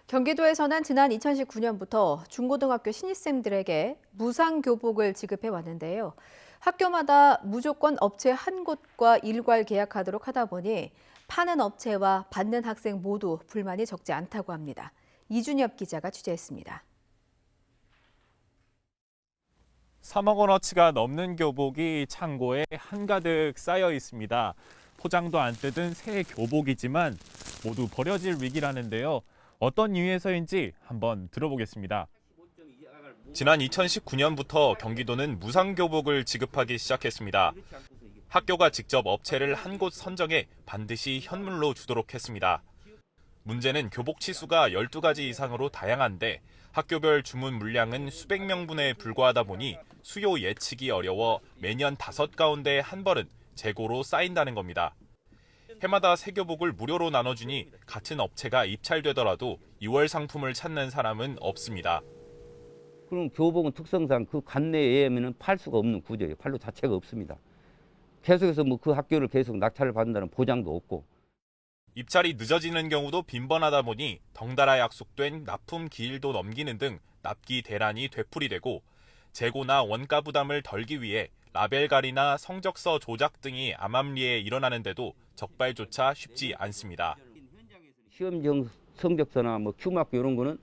경기도에서는 지난 2019년부터 중고등학교 신입생들에게 무상교복을 지급해 왔는데요. 학교마다 무조건 업체 한 곳과 일괄 계약하도록 하다 보니 파는 업체와 받는 학생 모두 불만이 적지 않다고 합니다. 이준엽 기자가 취재했습니다. 3억 원어치가 넘는 교복이 창고에 한가득 쌓여 있습니다. 포장도 안 뜯은 새 교복이지만 모두 버려질 위기라는데요. 어떤 이유에서인지 한번 들어보겠습니다. 지난 2019년부터 경기도는 무상교복을 지급하기 시작했습니다. 학교가 직접 업체를 한 곳 선정해 반드시 현물로 주도록 했습니다. 문제는 교복 치수가 12가지 이상으로 다양한데 학교별 주문 물량은 수백 명분에 불과하다 보니 수요 예측이 어려워 매년 5가운데 한 벌은 재고로 쌓인다는 겁니다. 해마다 새 교복을 무료로 나눠주니 같은 업체가 입찰되더라도 2월 상품을 찾는 사람은 없습니다. 그럼 교복은 특성상 그 관내에 의하면 팔 수가 없는 구조예요. 판로 자체가 없습니다. 계속해서 그 학교를 계속 낙찰을 받는다는 보장도 없고. 입찰이 늦어지는 경우도 빈번하다 보니 덩달아 약속된 납품 기일도 넘기는 등 납기 대란이 되풀이되고 재고나 원가 부담을 덜기 위해 라벨갈이나 성적서 조작 등이 암암리에 일어나는데도 적발조차 쉽지 않습니다. 시험정 성적서나 큐마크 이런 거는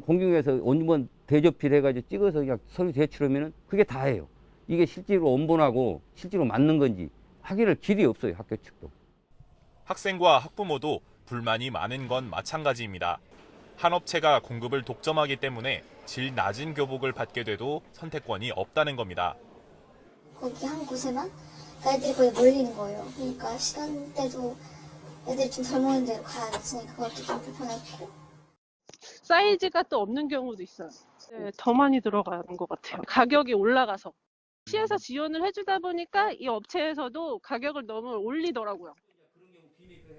공중에서 온번 대접필 해가지고 찍어서 그냥 서류 제출하면은 그게 다예요. 이게 실제로 원본하고 실제로 맞는 건지 확인할 길이 없어요, 학교 측도. 학생과 학부모도 불만이 많은 건 마찬가지입니다. 한 업체가 공급을 독점하기 때문에 질 낮은 교복을 받게 돼도 선택권이 없다는 겁니다. 거기 한 곳에만 애들이 거의 몰리는 거예요. 그러니까 시간대도 애들이 좀 덜 모이는 데로 가야 됐으니까 그것도 좀 불편했고. 사이즈가 또 없는 경우도 있어요. 네, 더 많이 들어가는 것 같아요. 가격이 올라가서. 시에서 지원을 해주다 보니까 이 업체에서도 가격을 너무 올리더라고요.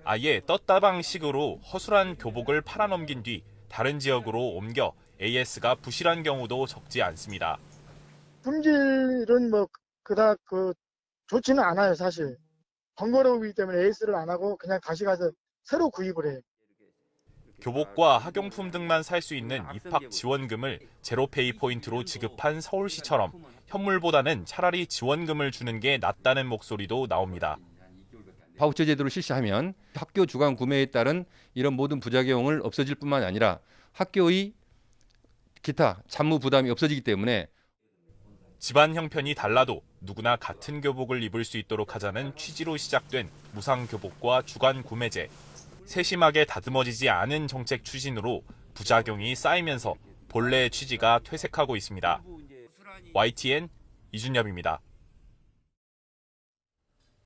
아예 떴다방식으로 허술한 교복을 팔아넘긴 뒤 다른 지역으로 옮겨 AS가 부실한 경우도 적지 않습니다. 품질은 그닥 좋지는 않아요, 사실. 번거로우기 때문에 AS를 안 하고 그냥 다시 가서 새로 구입을 해요. 교복과 학용품 등만 살 수 있는 입학 지원금을 제로페이 포인트로 지급한 서울시처럼 현물보다는 차라리 지원금을 주는 게 낫다는 목소리도 나옵니다. 바우처 제도를 실시하면 학교 주관 구매에 따른 이런 모든 부작용을 없어질 뿐만 아니라 학교의 기타 잡무 부담이 없어지기 때문에 집안 형편이 달라도 누구나 같은 교복을 입을 수 있도록 하자는 취지로 시작된 무상교복과 주간 구매제. 세심하게 다듬어지지 않은 정책 추진으로 부작용이 쌓이면서 본래의 취지가 퇴색하고 있습니다. YTN 이준엽입니다.